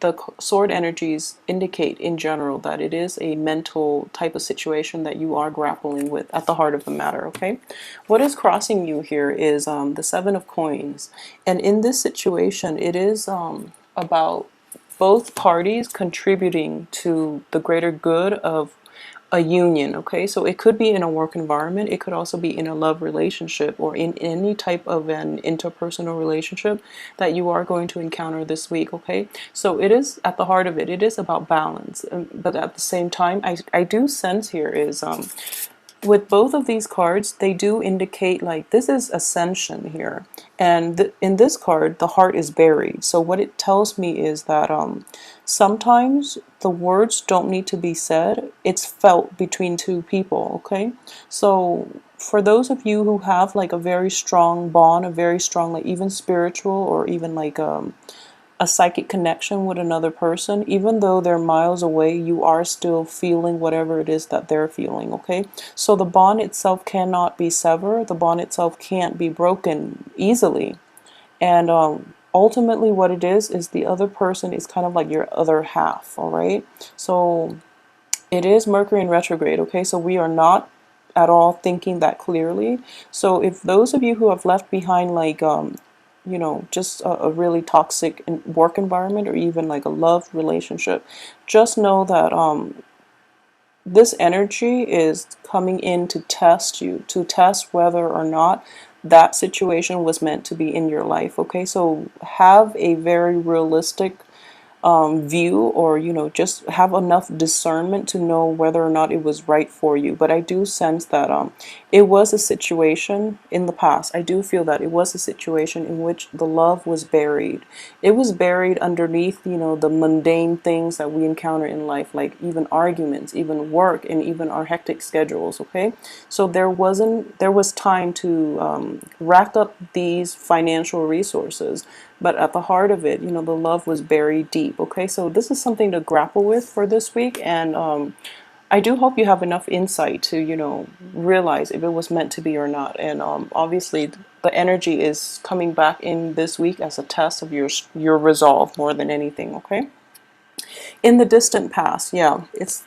the sword energies indicate in general that it is a mental type of situation that you are grappling with at the heart of the matter, okay? What is crossing you here is the Seven of Coins. And in this situation, it is about both parties contributing to the greater good of a union, okay? So it could be in a work environment, it could also be in a love relationship or in any type of an interpersonal relationship that you are going to encounter this week, okay? So it is, at the heart of it, it is about balance. But at the same time, I do sense here is with both of these cards, they do indicate like this is ascension here. And in this card, the heart is buried. So what it tells me is that sometimes the words don't need to be said. It's felt between two people, okay? So for those of you who have like a very strong bond, a very strong like even spiritual or even like a psychic connection with another person, even though they're miles away, you are still feeling whatever it is that they're feeling, okay? So the bond itself cannot be severed, the bond itself can't be broken easily. And ultimately what it is the other person is kind of like your other half, all right? So it is Mercury in retrograde, okay? So we are not at all thinking that clearly. So if those of you who have left behind like you know, just a really toxic work environment or even like a love relationship, just know that this energy is coming in to test you, to test whether or not that situation was meant to be in your life, okay? So have a very realistic view, or you know, just have enough discernment to know whether or not it was right for you. But I do sense that it was a situation in the past. I do feel that it was a situation in which the love was buried. It was buried underneath, you know, the mundane things that we encounter in life, like even arguments, even work, and even our hectic schedules, okay? So there was time to rack up these financial resources, but at the heart of it, you know, the love was buried deep, okay? So this is something to grapple with for this week, and I do hope you have enough insight to, you know, realize if it was meant to be or not. And obviously the energy is coming back in this week as a test of your resolve more than anything, okay? In the distant past, yeah, it's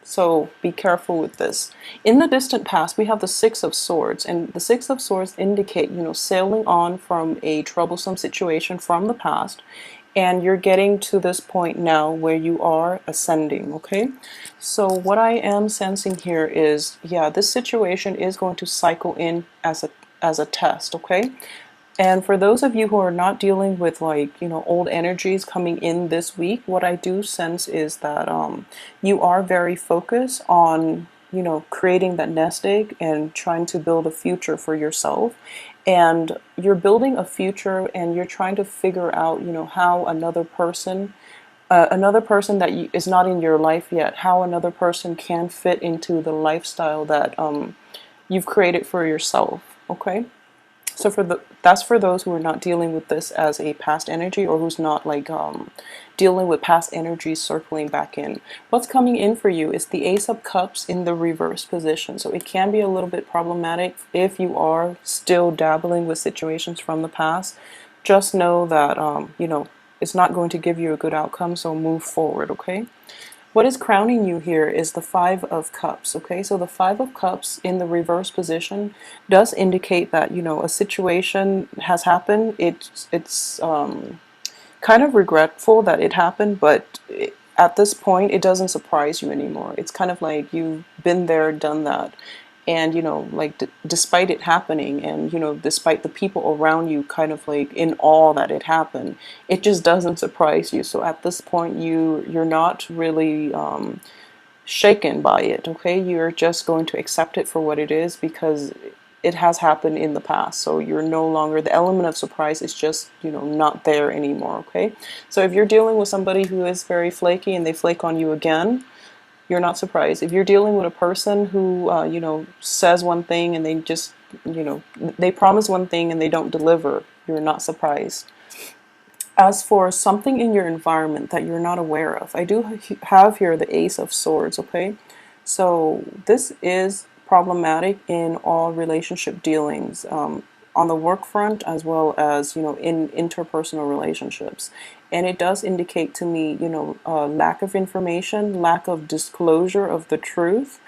so be careful with this. In the distant past, we have the Six of Swords, and the Six of Swords indicate, you know, sailing on from a troublesome situation from the past, and you're getting to this point now where you are ascending, okay? So what I am sensing here is, yeah, this situation is going to cycle in as a test, okay? And for those of you who are not dealing with like, you know, old energies coming in this week, what I do sense is that you are very focused on, you know, creating that nest egg and trying to build a future for yourself. And you're building a future and you're trying to figure out, you know, how another person that is not in your life yet, how another person can fit into the lifestyle that you've created for yourself, okay? So that's for those who are not dealing with this as a past energy, or who's not like dealing with past energies circling back in. What's coming in for you is the Ace of Cups in the reverse position. So it can be a little bit problematic if you are still dabbling with situations from the past. Just know that you know, it's not going to give you a good outcome, so move forward, okay? What is crowning you here is the Five of Cups, okay? So the Five of Cups in the reverse position does indicate that, you know, a situation has happened. It's kind of regretful that it happened, but at this point, it doesn't surprise you anymore. It's kind of like you've been there, done that. And, you know, like despite it happening, and, you know, despite the people around you kind of like in awe that it happened, it just doesn't surprise you. So at this point, you're not really shaken by it, okay? You're just going to accept it for what it is, because it has happened in the past. So you're no longer, the element of surprise is just, you know, not there anymore, okay? So if you're dealing with somebody who is very flaky and they flake on you again, you're not surprised. If you're dealing with a person who, you know, says one thing and they just, you know, they promise one thing and they don't deliver, you're not surprised. As for something in your environment that you're not aware of, I do have here the Ace of Swords, okay? So this is problematic in all relationship dealings. on the work front as well as, in interpersonal relationships. And it does indicate to me, lack of information, lack of disclosure of the truth.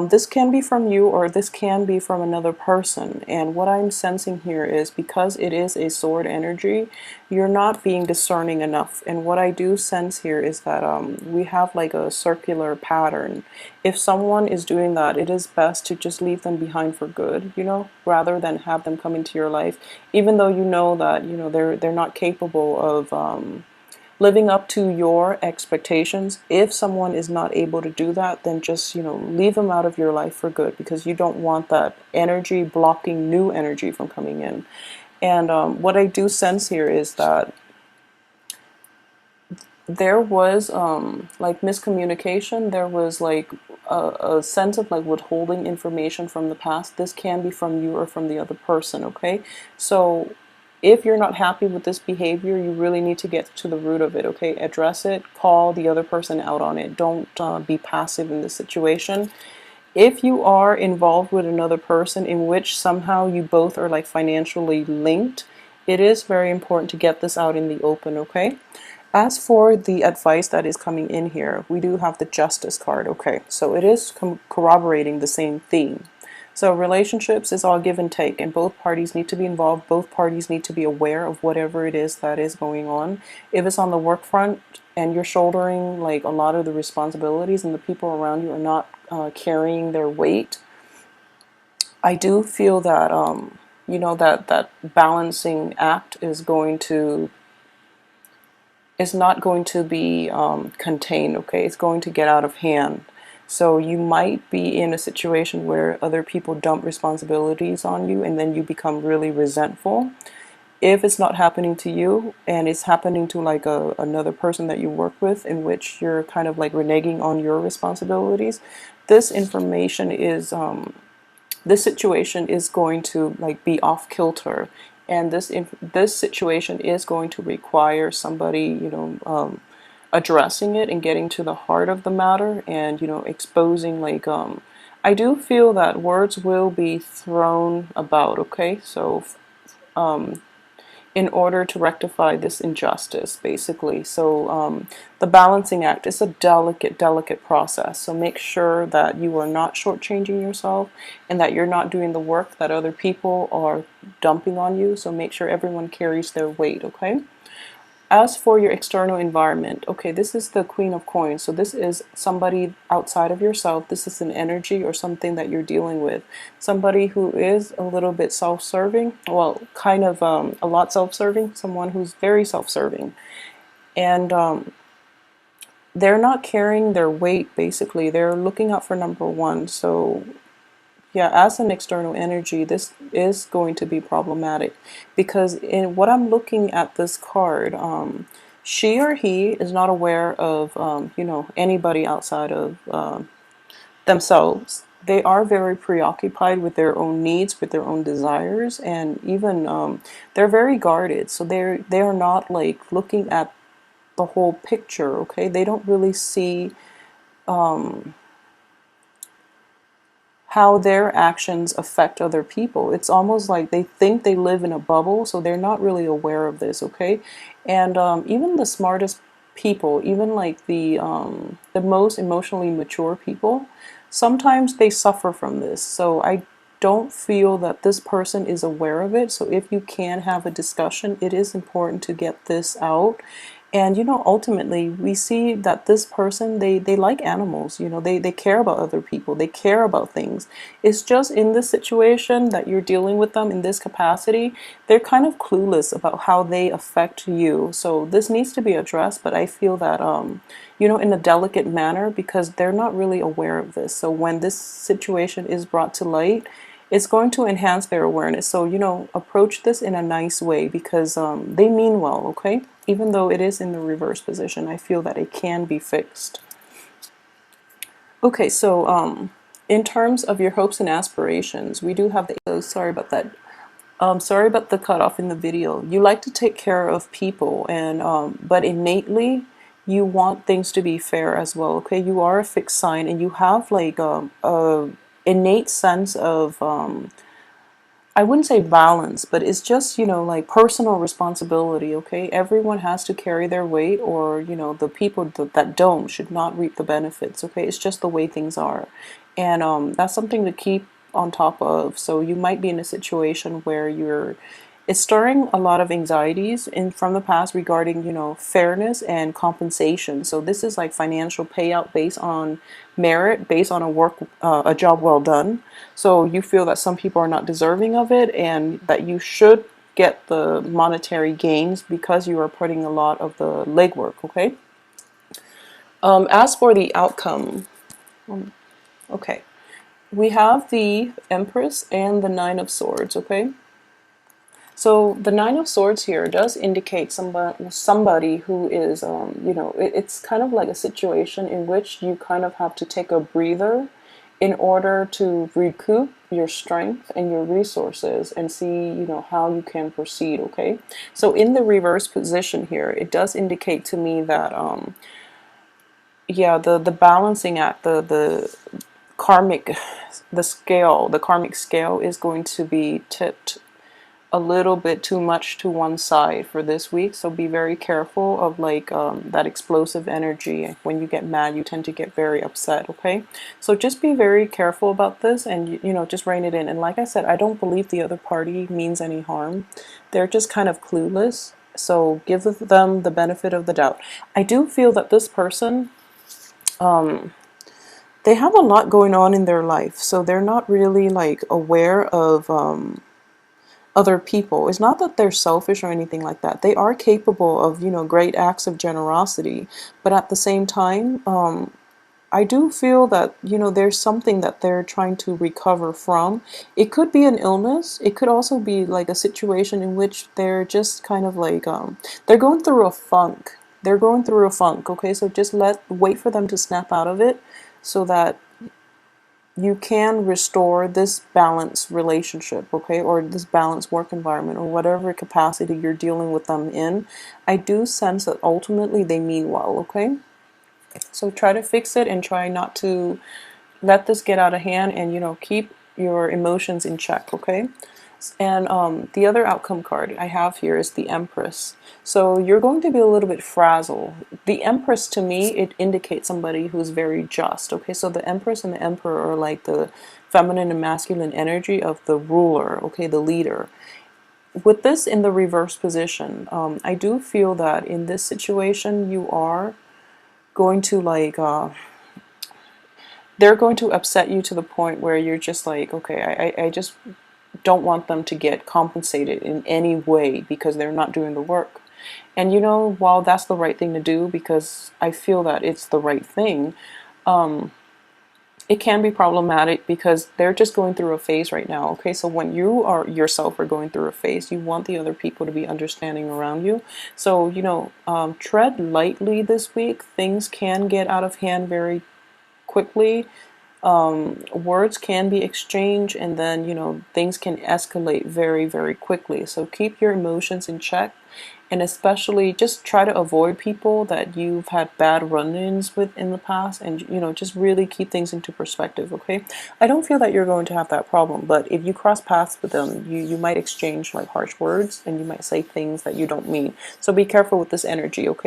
This can be from you or this can be from another person. And what I'm sensing here is, because it is a sword energy, you're not being discerning enough. And what I do sense here is that we have like a circular pattern. If someone is doing that, it is best to just leave them behind for good, rather than have them come into your life, even though you know that, they're not capable of living up to your expectations. If someone is not able to do that, then just, leave them out of your life for good, because you don't want that energy blocking new energy from coming in. And what I do sense here is that there was like miscommunication. There was like a sense of like withholding information from the past. This can be from you or from the other person, okay? So if you're not happy with this behavior, you really need to get to the root of it, okay? Address it, call the other person out on it. Don't be passive in this situation. If you are involved with another person in which somehow you both are like financially linked, it is very important to get this out in the open, okay? As for the advice that is coming in here, we do have the Justice card, okay? So it is corroborating the same theme. So relationships is all give and take, and both parties need to be involved. Both parties need to be aware of whatever it is that is going on. If it's on the work front and you're shouldering like a lot of the responsibilities and the people around you are not carrying their weight, I do feel that that balancing act is not going to be contained, okay? It's going to get out of hand. So you might be in a situation where other people dump responsibilities on you and then you become really resentful. If it's not happening to you and it's happening to like another person that you work with, in which you're kind of like reneging on your responsibilities, this information is this situation is going to like be off kilter, and this situation is going to require somebody, addressing it and getting to the heart of the matter, and exposing like I do feel that words will be thrown about, okay? So in order to rectify this injustice, basically. So the balancing act is a delicate process. So make sure that you are not shortchanging yourself and that you're not doing the work that other people are dumping on you. So make sure everyone carries their weight, okay? As for your external environment, okay, this is the Queen of Coins. So this is somebody outside of yourself. This is an energy or something that you're dealing with. Somebody who is a little bit self-serving, well, kind of a lot self-serving, someone who's very self-serving. And they're not carrying their weight, basically. They're looking out for number one. So yeah, as an external energy, this is going to be problematic, because in what I'm looking at this card, she or he is not aware of, anybody outside of themselves. They are very preoccupied with their own needs, with their own desires, and even they're very guarded. So they are not like looking at the whole picture. Okay, they don't really see how their actions affect other people. It's almost like they think they live in a bubble, so they're not really aware of this, okay? And even the smartest people, even like the most emotionally mature people, sometimes they suffer from this. So I don't feel that this person is aware of it. So if you can have a discussion, it is important to get this out. And ultimately we see that this person, they like animals, they care about other people, they care about things. It's just in this situation that you're dealing with them in this capacity, they're kind of clueless about how they affect you. So this needs to be addressed, but I feel that in a delicate manner, because they're not really aware of this. So when this situation is brought to light, it's going to enhance their awareness. So, approach this in a nice way, because they mean well, okay? Even though it is in the reverse position, I feel that it can be fixed. Okay, so in terms of your hopes and aspirations, we do have the... Oh, sorry about that. Sorry about the cutoff in the video. You like to take care of people, and but innately, you want things to be fair as well, okay? You are a fixed sign, and you have like a innate sense of I wouldn't say balance, but it's just, you know, like personal responsibility, okay? Everyone has to carry their weight, or, you know, the people that don't should not reap the benefits, okay? It's just the way things are. And that's something to keep on top of. So you might be in a situation where it's stirring a lot of anxieties in from the past regarding, you know, fairness and compensation. So this is like financial payout based on merit, based on a job well done. So you feel that some people are not deserving of it, and that you should get the monetary gains because you are putting a lot of the legwork. Okay. As for the outcome, okay, we have the Empress and the Nine of Swords. Okay. So the Nine of Swords here does indicate somebody who is, you know, it's kind of like a situation in which you kind of have to take a breather in order to recoup your strength and your resources and see, you know, how you can proceed. Okay. So in the reverse position here, it does indicate to me that, yeah, the balancing act, the karmic, the karmic scale is going to be tipped a little bit too much to one side for this week. So be very careful of like that explosive energy. When you get mad, you tend to get very upset. Okay, so just be very careful about this, and you know, just rein it in. And like I said, I don't believe the other party means any harm. They're just kind of clueless, so give them the benefit of the doubt. I do feel that this person, they have a lot going on in their life, so they're not really like aware of other people. It's not that they're selfish or anything like that. They are capable of, you know, great acts of generosity, but at the same time, I do feel that, you know, there's something that they're trying to recover from. It could be an illness. It could also be like a situation in which they're just kind of like, they're going through a funk. They're going through a funk, okay? So just wait for them to snap out of it so that you can restore this balanced relationship, okay, or this balanced work environment, or whatever capacity you're dealing with them in. I do sense that ultimately they mean well, okay? So try to fix it and try not to let this get out of hand, and, you know, keep your emotions in check, okay? And the other outcome card I have here is the Empress. So you're going to be a little bit frazzled. The Empress, to me, it indicates somebody who's very just. Okay, so the Empress and the Emperor are like the feminine and masculine energy of the ruler, okay, the leader. With this in the reverse position, I do feel that in this situation you are going to like, they're going to upset you to the point where you're just like, okay, I just don't want them to get compensated in any way because they're not doing the work. And you know, while that's the right thing to do, because I feel that it's the right thing, it can be problematic because they're just going through a phase right now. Okay, so when you are yourself are going through a phase, you want the other people to be understanding around you. So, you know, tread lightly this week. Things can get out of hand very quickly. Words can be exchanged, and then, you know, things can escalate very, very quickly. So keep your emotions in check, and especially just try to avoid people that you've had bad run-ins with in the past, and, you know, just really keep things into perspective. Okay, I don't feel that you're going to have that problem, but if you cross paths with them, you might exchange like harsh words, and you might say things that you don't mean. So be careful with this energy. Okay.